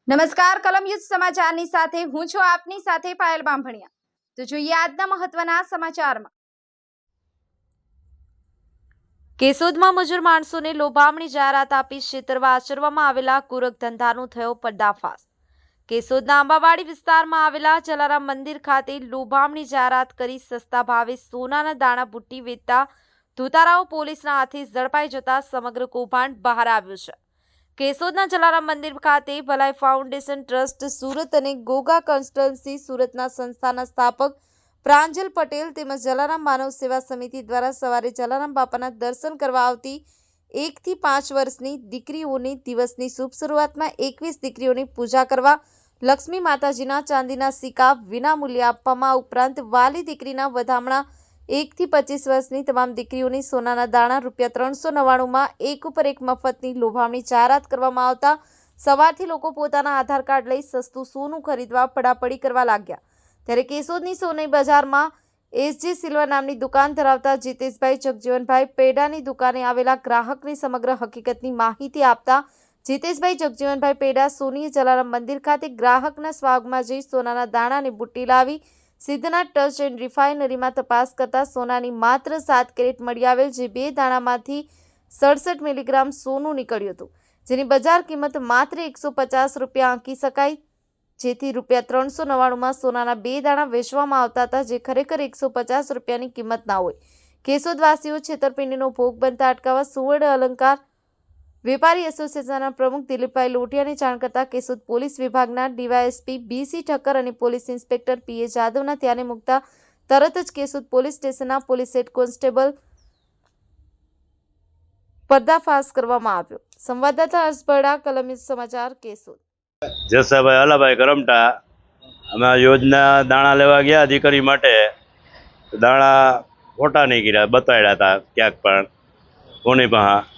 નમસ્કાર કલમ યુદ્ધ સમાચારની સાથે હું છું આપની સાથે પાયલ બામભણિયા। તો જોઈએ આજના મહત્વના સમાચારમાં। કેશોદમાં મજૂર માણસોને લોભામણી જાહેરાત આપી છેતરવા આચરવામાં આવેલા કુરક ધંધાનો થયો પર્દાફાશ। કેશોદના આંબાવાડી વિસ્તારમાં આવેલા જલારામ મંદિર ખાતે લોભામણી જાહેરાત કરી સસ્તા ભાવે સોનાના દાણા બુટ્ટી વેચતા ધોતારાઓ પોલીસના હાથે ઝડપાઈ જતા સમગ્ર કૌભાંડ બહાર આવ્યું છે। કેશોદના જલારામ મંદિર ખાતે ભલાઈ ફાઉન્ડેશન ટ્રસ્ટ સુરત અને ગોગા કન્સલ્ટન્સી સુરતના સંસ્થાના સ્થાપક પ્રાંજલ પટેલ તેમજ જલારામ માનવ સેવા સમિતિ દ્વારા સવારે જલારામ બાપાના દર્શન કરવા આવતી 1 થી 5 વર્ષની દીકરીઓની દિવસની શુભ શરૂઆતમાં 21 દીકરીઓની પૂજા કરવા લક્ષ્મી માતાજીના ચાંદીના સિક્કા વિનામૂલ્યે આપવામાં ઉપરાંત વાલી દીકરીના વધામણા 1 થી 25 વર્ષની તમામ દીકરીઓની સોનાના દાણા ₹399માં એક ઉપર એક મફતની લોભામણી જાહેરાત કરવામાં આવતા સવારથી લોકો પોતાના આધાર કાર્ડ લઈ સસ્તું સોનું ખરીદવા પડાપડી કરવા લાગ્યા। ત્યારે કેશોદની સોની બજારમાં એસજી સિલ્વર નામની દુકાન ધરાવતા જીતેશભાઈ જગજીવનભાઈ પેડાની દુકાને આવેલા ગ્રાહકની સમગ્ર હકીકતની માહિતી આપતા જીતેશભાઈ જગજીવનભાઈ પેડા સોની જલારામ મંદિર ખાતે ગ્રાહકના સ્વાગમાં જઈ સોનાના દાણાની બુટ્ટી લાવી સિદ્ધનાથ ટચ એન્ડ રિફાઇનરીમાં તપાસ કરતા સોનાની માત્ર 7 કેરેટ મળી આવેલ જે 2 દાણામાંથી 67 મિલીગ્રામ સોનું નીકળ્યું હતું, જેની બજાર કિંમત માત્ર ₹150 આંકી શકાય, જેથી ₹399માં સોનાના 2 દાણા વેચવામાં આવતા હતા, જે ખરેખર ₹150ની કિંમત ના હોય। કેશોદવાસીઓ છેતરપિંડીનો ભોગ બનતા અટકાવવા સુવર્ણ અલંકાર વેપારી એસોસિએશનના પ્રમુખ દિલીપભાઈ લોઢિયાને જાણ કરતા કેશોદ પોલીસ વિભાગના ડીવાયએસપી BC ઠક્કર અને પોલીસ ઇન્સ્પેક્ટર PA જાદવના ધ્યાને મૂકતા તરત જ કેશોદ પોલીસ સ્ટેશનના પોલીસ હેડ કોન્સ્ટેબલ પર્દાફાશ કરવામાં આવ્યો। સંવાદદાતા હર્ષ કલમ યુદ્ધ સમાચાર કેશોદ। જસાભાઈ હલાભાઈ કરમટા અમે આ યોજના દાણા લેવા ગયા દીકરી માટે, દાણા ખોટા નીકળ્યા, બતાડ્યા હતા ક્યાંક પણ કોની પાસે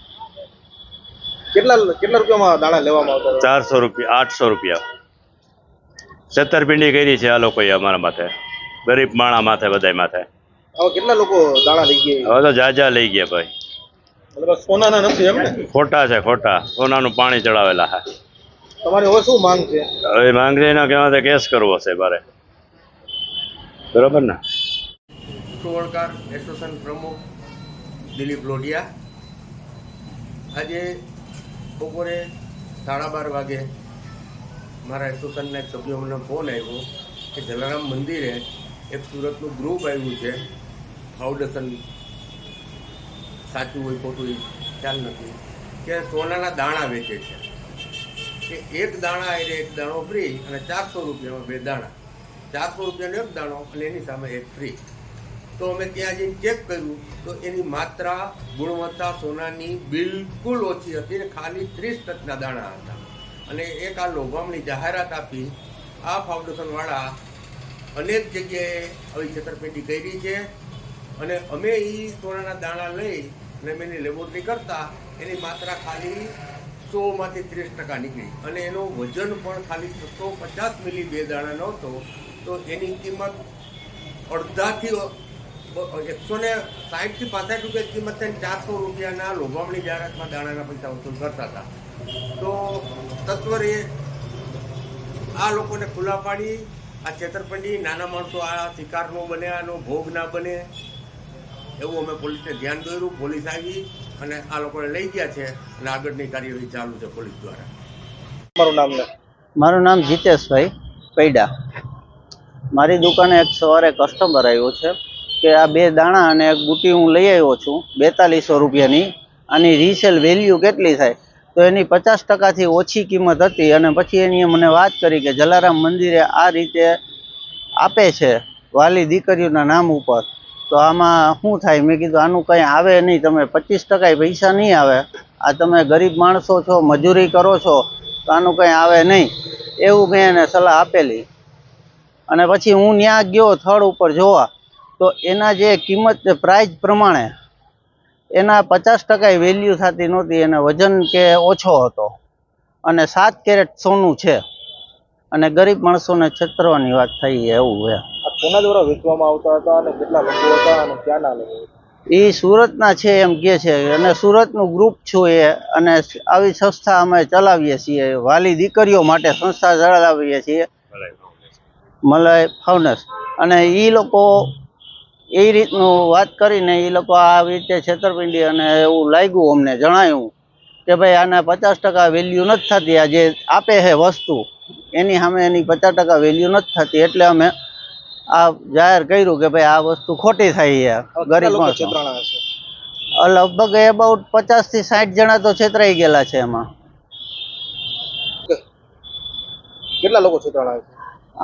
કેટલા રૂપિયામાં દાણા લેવામાં આવતા? ₹400 ₹800 છેતરપિંડી કરી છે આ લોકોએ અમારા માથે, ગરીબ માણા માથે, બધાય માથે। હવે કેટલા લોકો દાણા લઈ ગયા? હવે તો જાજા લઈ ગયા ભાઈ, મતલબ સોનાના નથી એમ ને? ખોટા છે, ખોટા સોનાનું પાણી ચડાવેલા છે। તમારી હવે શું માંગ છે? હવે માંગણીના કહેવાથી કેસ કરવો છે મારે, બરોબર ને? સુવર્ણકાર એસોસિએશન પ્રમુખ દિલીપ લોઢિયા। આજે બપોરે 12:30 વાગે મારા એસોસિએશનના સભ્યોનો ફોન આવ્યો કે જલારામ મંદિરે એક સુરતનું ગ્રુપ આવ્યું છે, ફાઉન્ડેશન, સાચું હોય ખોટું એ ખ્યાલ નથી, કે સોનાના દાણા વેચે છે, કે એક દાણા એટલે એક દાણો ફ્રી અને ₹400માં 2 દાણા, ₹400નો એક દાણો અને એની સામે એક ફ્રી। તો અમે ત્યાં જઈને ચેક કર્યું તો એની માત્રા, ગુણવત્તા સોનાની બિલકુલ ઓછી હતી ને ખાલી 30% દાણા હતા। અને એક આ લોભામણી જાહેરાત આપી આ ફાઉન્ડેશનવાળા અનેક જગ્યાએ આવી છેતરપિંડી કરી છે। અને અમે એ સોનાના દાણા લઈ અને અમે એની લેબોરેટરી કરતા એની માત્રા ખાલી 100માંથી 30% નીકળી અને એનું વજન પણ ખાલી 650 મિલી 2 દાણાનો હતો। તો એની કિંમત અડધાથી 160 થી 65 રૂપિયા કિંમત થઈને ₹400ના લોભામણી જાહેરાતમાં દાણાના પૈસા વસૂલ કરતા હતા। તો તત્વરે આ લોકોને ખુલ્લા પાડી આ છેતરપિંડી, નાના માણસો આ શિકાર ન બને, આનો ભોગ ના બને એવું અમે પોલીસને ધ્યાન દોર્યું। પોલીસ આવી અને આ લોકોને લઈ ગયા છે અને આગળની કાર્યવાહી ચાલુ છે પોલીસ દ્વારા। મારું નામ જીતેશભાઈ પૈડા। મારી દુકાને એક સવારે કસ્ટમર આવ્યો છે કે આ 2 દાણા અને એક બુટ્ટી હું લઈ આવ્યો છું ₹4200ની, આની રીસેલ વેલ્યુ કેટલી થાય? તો એની 50%થી ઓછી કિંમત હતી। અને પછી એની મને વાત કરી કે જલારામ મંદિરે આ રીતે આપે છે વાલી દીકરીઓના નામ ઉપર, તો આમાં શું થાય? મેં કીધું આનું કંઈ આવે નહીં, તમે 25% પૈસા નહીં આવે, આ તમે ગરીબ માણસો છો, મજૂરી કરો છો, તો આનું કંઈ આવે નહીં એવું મેં એને સલાહ આપેલી। અને પછી હું ત્યાં ગયો થડ ઉપર જોવા, તો એના જે કિંમત પ્રાઇસ પ્રમાણે એના 50% વેલ્યુ થતી નહોતી, એને વજન કે ઓછો હતો અને 7 કેરેટ સોનું છે અને ગરીબ માણસોને છેતરવાની વાત થઈ એવું છે। આ કોના દ્વારા વેચવામાં આવતા હતા અને કેટલા લોકો હતા અને ક્યાંના લોકો? એ સુરતના છે એમ કહે છે અને સુરતનું ગ્રુપ છું એ, અને આવી સંસ્થા અમે ચલાવીએ છીએ, વાલી દીકરીઓ માટે સંસ્થા ચલાવીએ છીએ, મલાઈ ફાઉન્ડેશન. અને એ લોકો એ રીતનું વાત કરીને એ લોકો આવી રીતે છેતરપિંડી, અને એવું લાગ્યું અમને, જણાયું કે ભાઈ આના 50% વેલ્યુ નથી થતી, આ જે આપે છે વસ્તુ એની સામે એની 50% વેલ્યુ નથી થતી, એટલે અમે આ જાહેર કર્યું કે ભાઈ આ વસ્તુ ખોટી થઈ છે કેટલા ગરીબ લોકો માણસો. છેતરાણા હશે? લગભગ અબાઉટ 50 થી 60 જણા તો છેતરાઈ ગયેલા છે એમાં. કેટલા લોકો છેતરાણા હશે?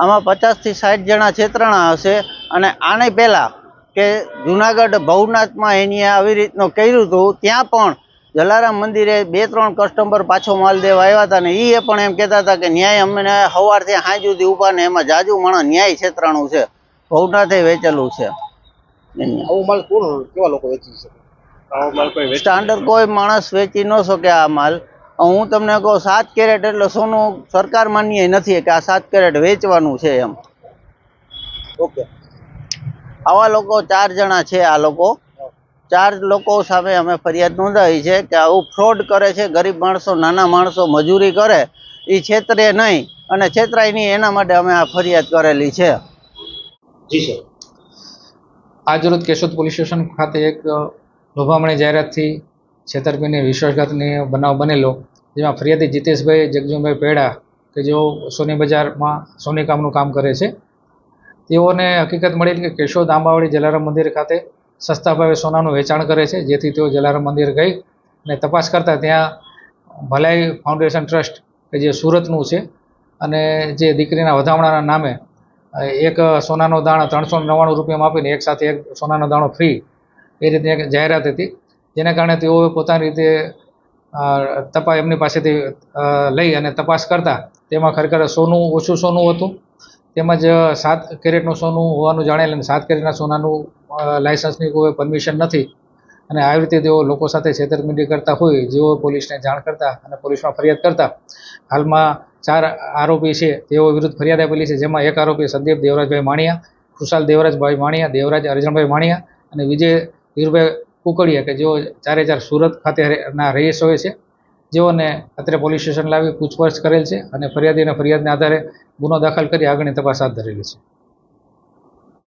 આમાં 50 થી 60 જણા છેતરાણા હશે. અને આને પહેલા કે જુનાગઢ ભવનાથમાં એની આવી રીતનું કર્યું હતું, ત્યાં પણ જલારામ મંદિરે 2-3 કસ્ટમર પાછો માલ દેવા આવ્યા હતા, ને એ પણ એમ કહેતા હતા કે ન્યાય અમને સવારથી સાંજ સુધી ઊભા, ને એમાં જાજુ માણસ ન્યાય છેતરાણું છે, ભવનાથે વેચેલું છે. આવો માલ કોણ, કેવા લોકો વેચી શકે? સ્ટાન્ડર્ડ કોઈ માણસ વેચી ન શકે આ માલ. હું તમને કહું 7 કેરેટ એટલે સોનું સરકાર માન્ય નથી કે આ 7 કેરેટ વેચવાનું છે એમ. ઓકે. આવા લોકો 4 જણા છે. આ લોકો 4 લોકો સામે અમે ફરિયાદ નોંધાવી છે કે આવું ફ્રોડ કરે છે. ગરીબ માણસો, નાના માણસો મજૂરી કરે, એ છેતરે નહીં અને છેતરાય નહીં, એના માટે અમે આ ફરિયાદ કરેલી છે. જી સર. આજરોજ કેશોદ પોલીસ સ્ટેશન ખાતે એક લોભામણી જાહેરાતથી છેતરપિંડી વિશ્વાસઘાતની બનાવ બનેલો, જેમાં ફરિયાદી જીતેશભાઈ જગજીવનભાઈ પેડા કે જેઓ સોની બજારમાં સોની કામનું કામ કરે છે, તેઓને હકીકત મળેલી કે કેશોદ આંબાવાડી જલારામ મંદિર ખાતે સસ્તા ભાવે સોનાનું વેચાણ કરે છે. જેથી તેઓ જલારામ મંદિર ગઈ અને તપાસ કરતાં ત્યાં ભલાઈ ફાઉન્ડેશન ટ્રસ્ટ કે જે સુરતનું છે, અને જે દીકરીના વધામણાના નામે એક સોનાનો દાણો 399 રૂપિયામાં આપીને એક સાથે એક સોનાનો દાણો ફ્રી, એ રીતે એક જાહેરાત હતી. જેના કારણે તેઓએ પોતાની રીતે તપાસ એમની પાસેથી લઈ અને તપાસ કરતાં તેમાં ખરેખર સોનું ઓછું સોનું હતું, તેમજ 7 કેરેટનું સોનું હોવાનું જાણેલ, અને 7 કેરેટના સોનાનું લાયસન્સની કોઈ પરમિશન નથી. અને આવી રીતે તેઓ લોકો સાથે છેતરપિંડી કરતા હોય, જેઓ પોલીસને જાણ કરતા અને પોલીસમાં ફરિયાદ કરતા. હાલમાં 4 આરોપી છે તેઓ વિરુદ્ધ ફરિયાદ આપેલી છે, જેમાં એક આરોપી સંદીપ દેવરાજભાઈ માણિયા, ખુશાલ દેવરાજભાઈ માણિયા, દેવરાજ અરજણભાઈ માણિયા અને વિજય વીરભાઈ કુકડિયા કે જેઓ 4 સુરત ખાતેના રહીશો છે, જેઓને અત્રે પોલીસ સ્ટેશન લાવી પૂછપરછ કરેલ છે અને ફરિયાદીના ફરિયાદના આધારે ગુનો દાખલ કરી આગળની તપાસ હાથ ધરેલી છે.